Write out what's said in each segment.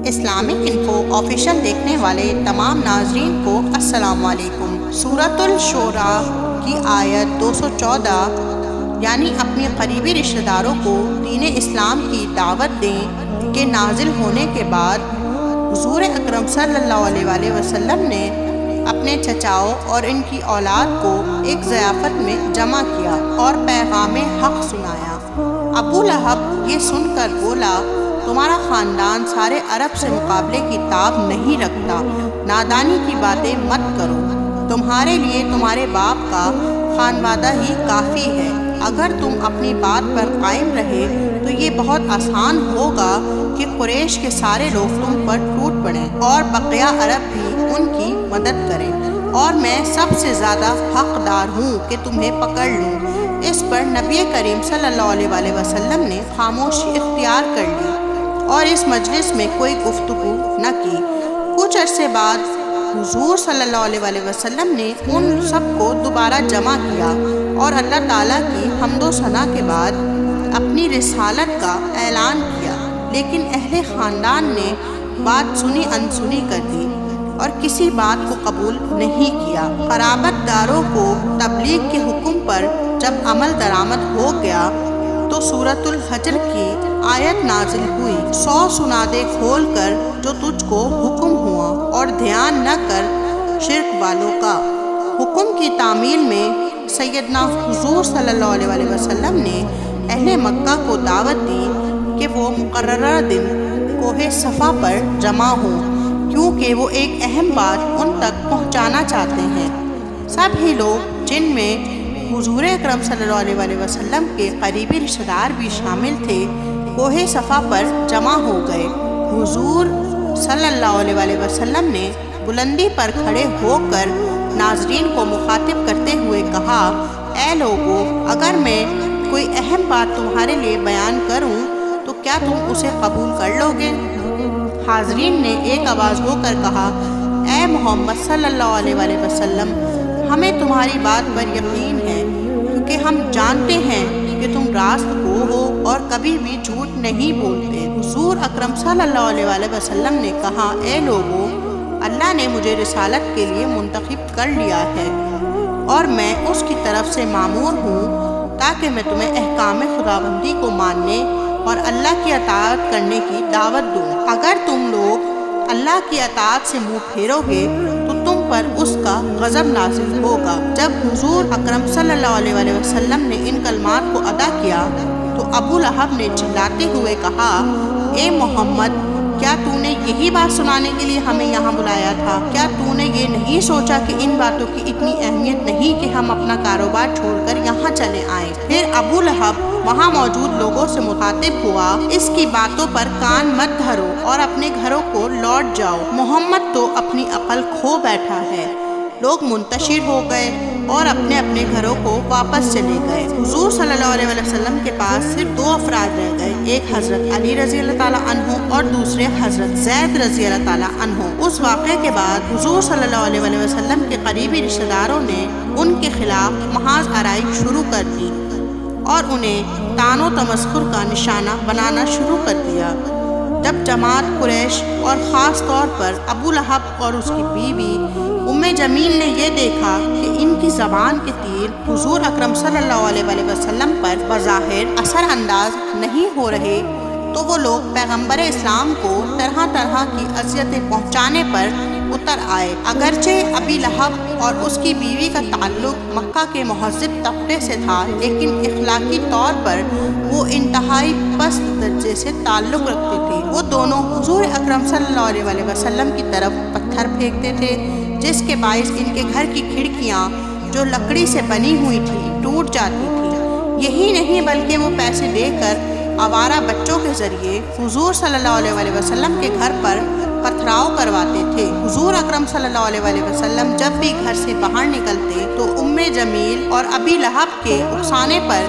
Islamic info official دیکھنے والے تمام ناظرین کو السلام علیکم۔ سورۃ الشورى کی آیت 214 یعنی اپنی قریبی رشتہ داروں کو دین اسلام کی دعوت دیں کے نازل ہونے کے بعد حضور اکرم صلی اللہ علیہ وآلہ وسلم نے اپنے چچاؤں اور ان کی اولاد کو ایک ضیافت میں جمع کیا اور پیغام حق سنایا۔ ابو لہب یہ سن کر بولا، تمہارا خاندان سارے عرب سے مقابلے کی تاب نہیں رکھتا، نادانی کی باتیں مت کرو، تمہارے لیے تمہارے باپ کا خانوادہ ہی کافی ہے، اگر تم اپنی بات پر قائم رہے تو یہ بہت آسان ہوگا کہ قریش کے سارے لوگ تم پر ٹوٹ پڑیں اور بقیہ عرب بھی ان کی مدد کریں، اور میں سب سے زیادہ حقدار ہوں کہ تمہیں پکڑ لوں۔ اس پر نبی کریم صلی اللہ علیہ وآلہ وسلم نے خاموشی اختیار کر لی اور اس مجلس میں کوئی گفتگو نہ کی۔ کچھ عرصے بعد حضور صلی اللہ علیہ وآلہ وسلم نے ان سب کو دوبارہ جمع کیا اور اللہ تعالیٰ کی حمد و ثنا کے بعد اپنی رسالت کا اعلان کیا، لیکن اہل خاندان نے بات سنی انسنی کر دی اور کسی بات کو قبول نہیں کیا۔ قرابت داروں کو تبلیغ کے حکم پر جب عمل درآمد ہو گیا تو سورۃ الحجر کی آیت نازل ہوئی، 100 سنادے کھول کر جو تجھ کو حکم ہوا اور دھیان نہ کر شرک والوں کا۔ حکم کی تعمیل میں سیدنا حضور صلی اللہ علیہ وآلہ وسلم نے اہل مکہ کو دعوت دی کہ وہ مقررہ دن کوہ صفا پر جمع ہوں، کیونکہ وہ ایک اہم بات ان تک پہنچانا چاہتے ہیں۔ سب ہی لوگ جن میں حضور اکرم صلی اللہ علیہ وآلہ وسلم کے قریبی رشتہ دار بھی شامل تھے، کوہ صفا پر جمع ہو گئے۔ حضور صلی اللہ علیہ وآلہ وسلم نے بلندی پر کھڑے ہو کر ناظرین کو مخاطب کرتے ہوئے کہا، اے لوگو، اگر میں کوئی اہم بات تمہارے لیے بیان کروں تو کیا تم اسے قبول کر لو گے؟ حاضرین نے ایک آواز ہو کر کہا، اے محمد صلی اللہ علیہ وآلہ وسلم، ہمیں تمہاری بات پر یقین ہے، کیونکہ ہم جانتے ہیں کہ تم راست گو ہو اور کبھی بھی جھوٹ نہیں بولتے۔ حضور اکرم صلی اللہ علیہ وآلہ وسلم نے کہا، اے لوگو، اللہ نے مجھے رسالت کے لیے منتخب کر لیا ہے اور میں اس کی طرف سے مامور ہوں تاکہ میں تمہیں احکام خداوندی کو ماننے اور اللہ کی اطاعت کرنے کی دعوت دوں۔ اگر تم لوگ اللہ کی اطاعت سے منہ پھیرو گے تو تم پر اس کا غضب نازل ہوگا۔ جب حضور اکرم صلی اللہ علیہ وآلہ وسلم نے ان کلمات کو ادا کیا تو ابو لہب نے چلاتے ہوئے کہا، اے محمد، کیا تو نے یہی بات سنانے کے لیے ہمیں یہاں بلایا تھا؟ کیا تو نے یہ نہیں سوچا کہ ان باتوں کی اتنی اہمیت نہیں کہ ہم اپنا کاروبار چھوڑ کر یہاں چلے آئیں؟ پھر ابو لہب وہاں موجود لوگوں سے مخاطب ہوا، اس کی باتوں پر کان مت دھرو اور اپنے گھروں کو لوٹ جاؤ، محمد تو اپنی عقل کھو بیٹھا ہے۔ لوگ منتشر ہو گئے اور اپنے اپنے گھروں کو واپس چلے گئے۔ حضور صلی اللہ علیہ وسلم کے پاس صرف 2 افراد رہ گئے، ایک حضرت علی رضی اللہ تعالیٰ عنہ اور دوسرے حضرت زید رضی اللہ تعالیٰ عنہ۔ اس واقعے کے بعد حضور صلی اللہ علیہ وسلم کے قریبی رشتہ داروں نے ان کے خلاف محاذ آرائی شروع کر دی اور انہیں طعن و تمسخر کا نشانہ بنانا شروع کر دیا۔ جب جماعت قریش اور خاص طور پر ابو لہب اور اس کی بیوی ام جمیل نے یہ دیکھا کہ ان کی زبان کے تیر حضور اکرم صلی اللہ علیہ وآلہ وسلم پر بظاہر اثر انداز نہیں ہو رہے تو وہ لوگ پیغمبر اسلام کو طرح طرح کی اذیتیں پہنچانے پر اتر آئے۔ اگرچہ ابی لہب اور اس کی بیوی کا تعلق مکہ کے مہذب طبقے سے تھا، لیکن اخلاقی طور پر وہ انتہائی پست درجے سے تعلق رکھتے تھے۔ وہ دونوں حضور اکرم صلی اللہ علیہ وآلہ وسلم کی طرف پتھر پھینکتے تھے، جس کے باعث ان کے گھر کی کھڑکیاں جو لکڑی سے بنی ہوئی تھی ٹوٹ جاتی تھی۔ یہی نہیں بلکہ وہ پیسے دے کر آوارہ بچوں کے ذریعے حضور صلی اللہ علیہ وآلہ وسلم کے گھر پر پتھراؤ کرواتے تھے۔ حضور اکرم صلی اللہ علیہ وآلہ وسلم جب بھی گھر سے باہر نکلتے تو ام جمیل اور ابی لہب کے اکسانے پر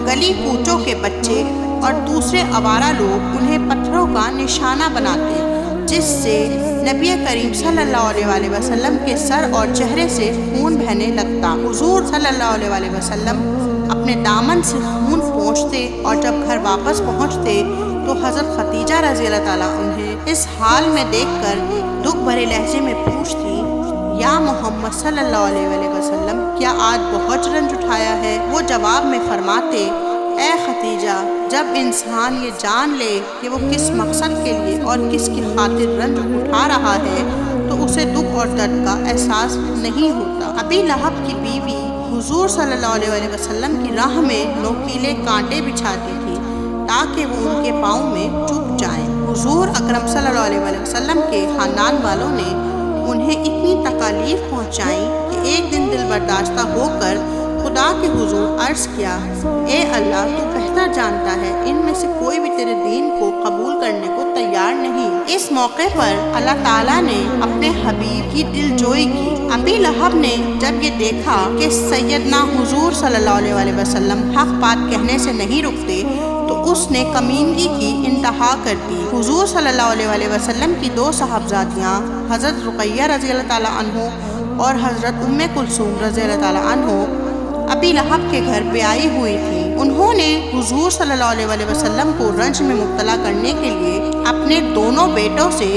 گلی کوچوں کے بچے اور دوسرے آوارہ لوگ انہیں پتھروں کا نشانہ بناتے، جس سے نبی کریم صلی اللہ علیہ وآلہ وسلم کے سر اور چہرے سے خون بہنے لگتا۔ حضور صلی اللہ علیہ وآلہ وسلم اپنے دامن سے خون پونچھتے اور جب گھر واپس پہنچتے تو حضرت خدیجہ رضی اللہ تعالیٰ عنہ اس حال میں دیکھ کر دکھ بھرے لہجے میں پوچھتی، یا محمد صلی اللہ علیہ وسلم، کیا آج بہت رنج اٹھایا ہے؟ وہ جواب میں فرماتے، اے خدیجہ، جب انسان یہ جان لے کہ وہ کس مقصد کے لیے اور کس کی خاطر رنج اٹھا رہا ہے تو اسے دکھ اور درد کا احساس نہیں ہوتا۔ ابی لہب کی بیوی حضور صلی اللہ علیہ وسلم کی راہ میں نوکیلے کانٹے بچھاتی تھی تاکہ وہ ان کے پاؤں میں چبھ جائیں۔ حضور اکرم صلی اللہ علیہ وسلم کے خاندان والوں نے انہیں اتنی تکالیف پہنچائیں کہ ایک دن دل برداشتہ ہو کر خدا کے حضور عرض کیا، اے اللہ، تو بہتر جانتا ہے ان میں سے کوئی بھی تیرے دین کو قبول کرنے کو تیار نہیں۔ اس موقع پر اللہ تعالیٰ نے اپنے حبیب کی دل جوئی کی۔ ابی لہب نے جب یہ دیکھا کہ سیدنا حضور صلی اللہ علیہ وسلم حق بات کہنے سے نہیں رکتے تو اس نے کمینگی کی انتہا کر دی۔ حضور صلی اللہ علیہ وسلم کی دو صاحبزادیاں حضرت رقیہ رضی اللہ تعالیٰ عنہ اور حضرت ام کلثوم رضی اللہ تعالیٰ عنہ ابی لہب کے گھر بیائی ہوئی تھی۔ انہوں نے حضور صلی اللہ علیہ وسلم کو رنج میں مبتلا کرنے کے لیے اپنے دونوں بیٹوں سے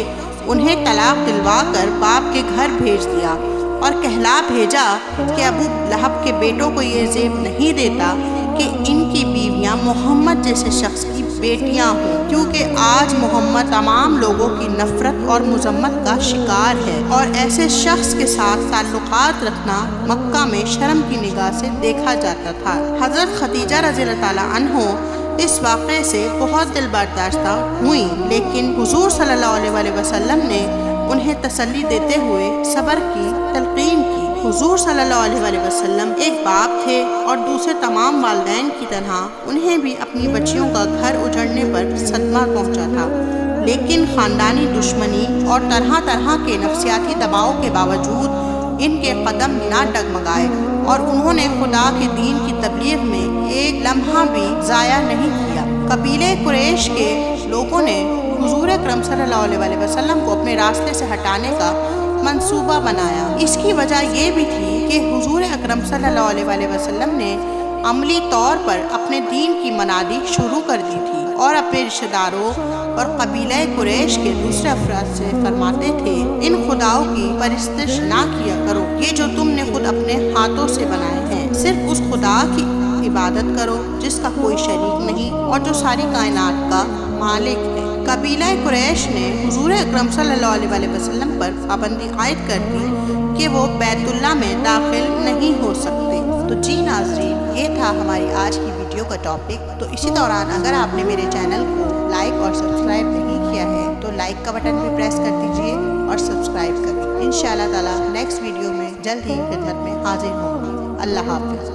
انہیں طلاق دلوا کر باپ کے گھر بھیج دیا اور کہلا بھیجا کہ ابو لہب کے بیٹوں کو یہ زیب نہیں دیتا کہ ان کی بیویاں محمد جیسے شخص کی بیٹیاں ہوں، کیونکہ آج محمد تمام لوگوں کی نفرت اور مذمت کا شکار ہے اور ایسے شخص کے ساتھ تعلقات رکھنا مکہ میں شرم کی نگاہ سے دیکھا جاتا تھا۔ حضرت خدیجہ رضی اللہ تعالیٰ عنہ اس واقعے سے بہت دل برداشتہ ہوئیں، لیکن حضور صلی اللہ علیہ وسلم نے انہیں تسلی دیتے ہوئے صبر کی تلقین کی۔ حضور صلی اللہ علیہ وسلم ایک باپ تھے اور دوسرے تمام والدین کی طرح انہیں بھی اپنی بچیوں کا گھر اجڑنے پر صدمہ پہنچا تھا، لیکن خاندانی دشمنی اور طرح طرح کے نفسیاتی دباؤ کے باوجود ان کے قدم نہ ڈگمگائے اور انہوں نے خدا کے دین کی تبلیغ میں ایک لمحہ بھی ضائع نہیں کیا۔ قبیلہ قریش کے لوگوں نے حضور اکرم صلی اللہ علیہ وسلم کو اپنے راستے سے ہٹانے کا منصوبہ بنایا۔ اس کی وجہ یہ بھی تھی کہ حضور اکرم صلی اللہ علیہ وسلم نے عملی طور پر اپنے دین کی منادی شروع کر دی تھی اور اپنے رشتہ داروں اور قبیلہ قریش کے دوسرے افراد سے فرماتے تھے، ان خداؤں کی پرستش نہ کیا کرو، یہ جو تم نے خود اپنے ہاتھوں سے بنائے ہیں، صرف اس خدا کی عبادت کرو جس کا کوئی شریک نہیں اور جو ساری کائنات کا مالک ہے۔ قبیلہ قریش نے حضور اکرم صلی اللہ علیہ وسلم پر پابندی عائد کر دی کہ وہ بیت اللہ میں داخل نہیں ہو سکتے۔ تو جی ناظرین، یہ تھا ہماری آج کی ویڈیو کا ٹاپک۔ تو اسی دوران اگر آپ نے میرے چینل کو لائک اور سبسکرائب نہیں کیا ہے تو لائک کا بٹن بھی پریس کر دیجئے اور سبسکرائب کریں۔ انشاءاللہ تعالی نیکسٹ ویڈیو میں جلد ہی خدمت میں حاضر ہوں گی۔ اللہ حافظ۔